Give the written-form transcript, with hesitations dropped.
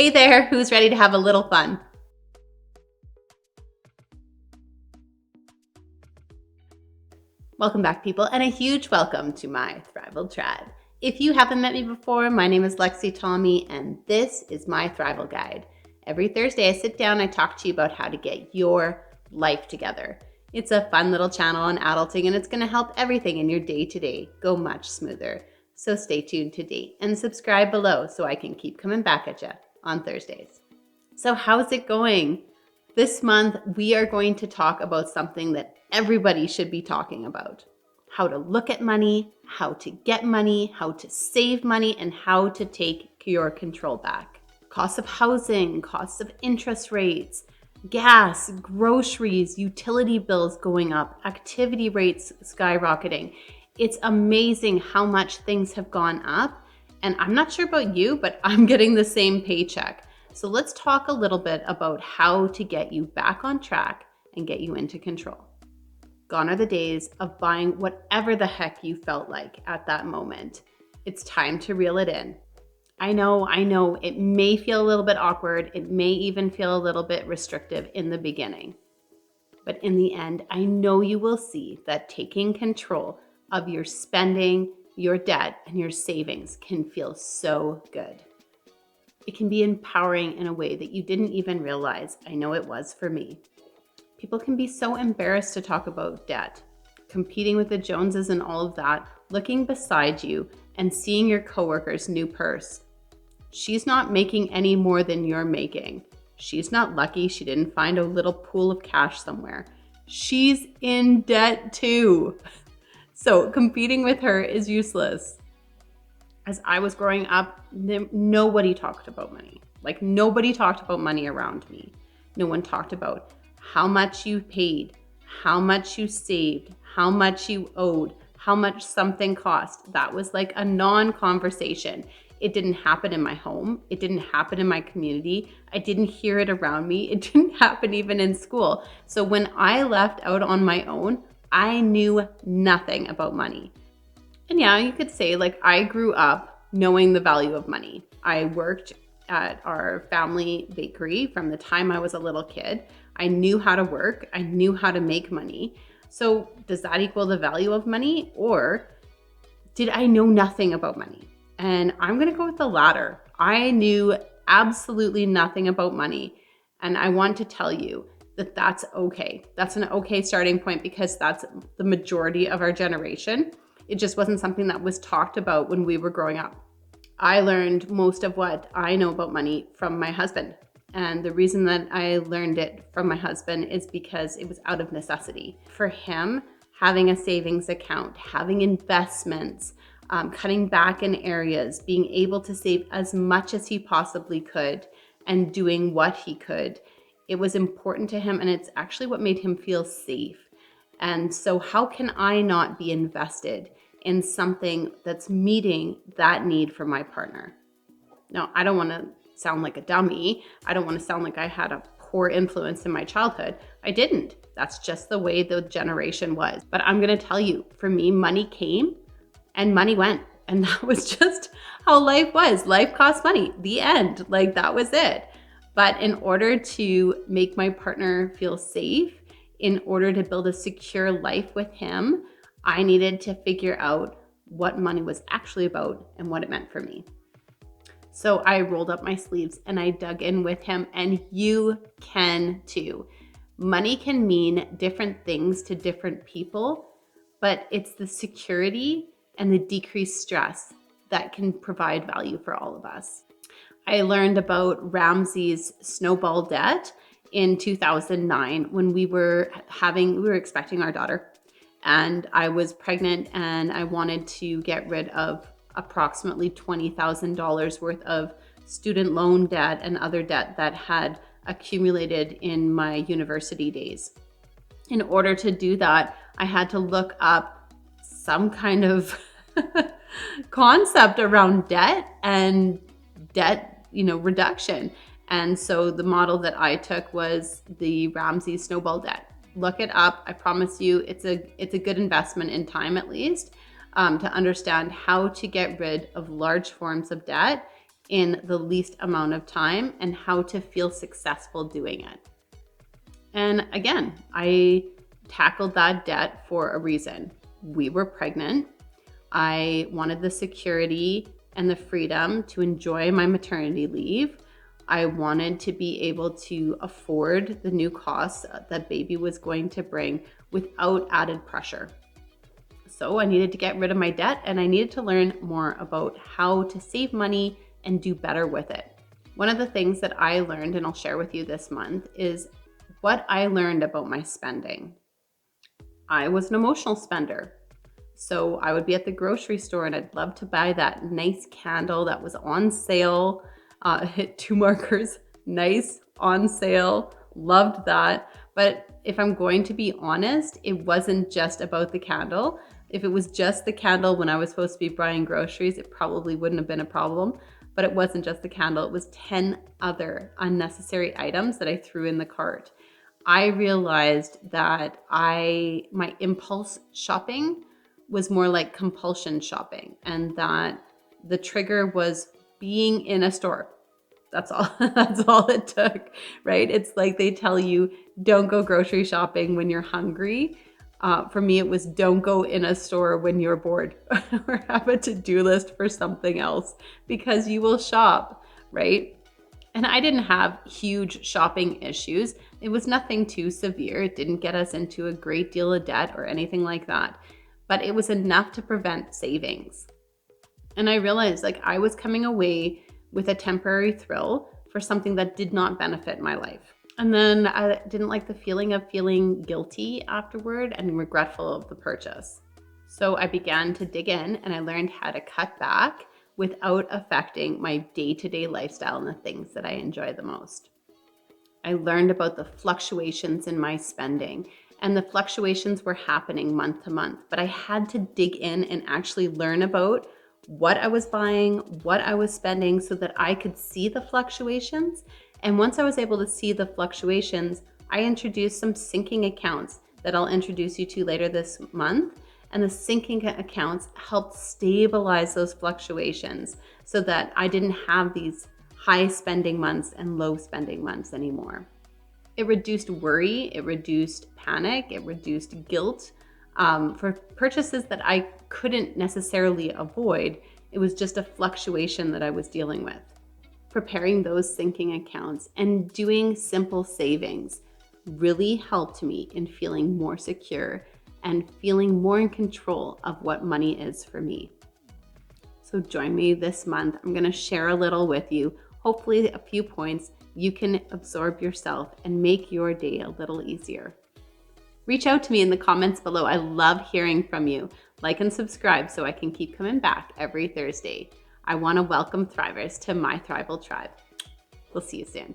Hey there, who's ready to have a little fun? Welcome back, people, and a huge welcome to my Thrival Tribe. If you haven't met me before, my name is Lexi Tommy, and this is my Thrival Guide. Every Thursday, I sit down and talk to you about how to get your life together. It's a fun little channel on adulting, and it's going to help everything in your day-to-day go much smoother. So stay tuned today and subscribe below so I can keep coming back at you on Thursdays. So how's it going? This month, we are going to talk about something that everybody should be talking about. How to look at money, how to get money, how to save money, and how to take your control back. Costs of housing, costs of interest rates, gas, groceries, utility bills going up, activity rates skyrocketing. It's amazing how much things have gone up. And I'm not sure about you, but I'm getting the same paycheck. So let's talk a little bit about how to get you back on track and get you into control. Gone are the days of buying whatever the heck you felt like at that moment. It's time to reel it in. I know, it may feel a little bit awkward. It may even feel a little bit restrictive in the beginning. But in the end, I know you will see that taking control of your spending, your debt, and your savings can feel so good. It can be empowering in a way that you didn't even realize. I know it was for me. People can be so embarrassed to talk about debt, competing with the Joneses and all of that, looking beside you and seeing your coworker's new purse. She's not making any more than you're making. She's not lucky she didn't find a little pool of cash somewhere. She's in debt too. So competing with her is useless. As I was growing up, nobody talked about money. Like nobody talked about money around me. No one talked about how much you paid, how much you saved, how much you owed, how much something cost. That was like a non-conversation. It didn't happen in my home. It didn't happen in my community. I didn't hear it around me. It didn't happen even in school. So when I left out on my own, I knew nothing about money. And yeah, you could say like I grew up knowing the value of money. I worked at our family bakery from the time I was a little kid. I knew how to work. I knew how to make money. So does that equal the value of money, or did I know nothing about money? And I'm going to go with the latter. I knew absolutely nothing about money. And I want to tell you that that's okay. That's an okay starting point because that's the majority of our generation. It just wasn't something that was talked about when we were growing up. I learned most of what I know about money from my husband. And the reason that I learned it from my husband is because it was out of necessity. For him, having a savings account, having investments, cutting back in areas, being able to save as much as he possibly could and doing what he could, it was important to him, and it's actually what made him feel safe. And so how can I not be invested in something that's meeting that need for my partner? Now, I don't want to sound like a dummy. I don't want to sound like I had a poor influence in my childhood. I didn't. That's just the way the generation was. But I'm going to tell you, for me, money came and money went. And that was just how life was. Life cost money. The end. Like that was it. But in order to make my partner feel safe, in order to build a secure life with him, I needed to figure out what money was actually about and what it meant for me. So I rolled up my sleeves and I dug in with him, and you can too. Money can mean different things to different people, but it's the security and the decreased stress that can provide value for all of us. I learned about Ramsey's snowball debt in 2009 when we were expecting our daughter, and I was pregnant and I wanted to get rid of approximately $20,000 worth of student loan debt and other debt that had accumulated in my university days. In order to do that, I had to look up some kind of concept around debt and debt, reduction. And so the model that I took was the Ramsey snowball debt. Look it up. I promise you it's a good investment in time, at least, to understand how to get rid of large forms of debt in the least amount of time and how to feel successful doing it. And again, I tackled that debt for a reason. We were pregnant. I wanted the security and the freedom to enjoy my maternity leave. I wanted to be able to afford the new costs that baby was going to bring without added pressure. So I needed to get rid of my debt, and I needed to learn more about how to save money and do better with it. One of the things that I learned, and I'll share with you this month, is what I learned about my spending. I was an emotional spender. So I would be at the grocery store and I'd love to buy that nice candle that was on sale. Hit 2 markers, nice, on sale, loved that. But if I'm going to be honest, it wasn't just about the candle. If it was just the candle when I was supposed to be buying groceries, it probably wouldn't have been a problem. But it wasn't just the candle, it was 10 other unnecessary items that I threw in the cart. I realized that my impulse shopping was more like compulsion shopping, and that the trigger was being in a store. That's all. That's all it took, right? It's like they tell you, don't go grocery shopping when you're hungry. For me, it was don't go in a store when you're bored or have a to-do list for something else, because you will shop, right? And I didn't have huge shopping issues. It was nothing too severe. It didn't get us into a great deal of debt or anything like that. But it was enough to prevent savings. And I realized I was coming away with a temporary thrill for something that did not benefit my life. And then I didn't like the feeling of feeling guilty afterward and regretful of the purchase. So I began to dig in and I learned how to cut back without affecting my day-to-day lifestyle and the things that I enjoy the most. I learned about the fluctuations in my spending, and the fluctuations were happening month to month, but I had to dig in and actually learn about what I was buying, what I was spending, so that I could see the fluctuations. And once I was able to see the fluctuations, I introduced some syncing accounts that I'll introduce you to later this month. And the syncing accounts helped stabilize those fluctuations so that I didn't have these high spending months and low spending months anymore. It reduced worry, it reduced panic, it reduced guilt for purchases that I couldn't necessarily avoid. It was just a fluctuation that I was dealing with. Preparing those syncing accounts and doing simple savings really helped me in feeling more secure and feeling more in control of what money is for me. So join me this month. I'm going to share a little with you, hopefully a few points you can absorb yourself and make your day a little easier. Reach out to me in the comments below. I love hearing from you. Like and subscribe so I can keep coming back every Thursday. I want to welcome Thrivers to my Thrival Tribe. We'll see you soon.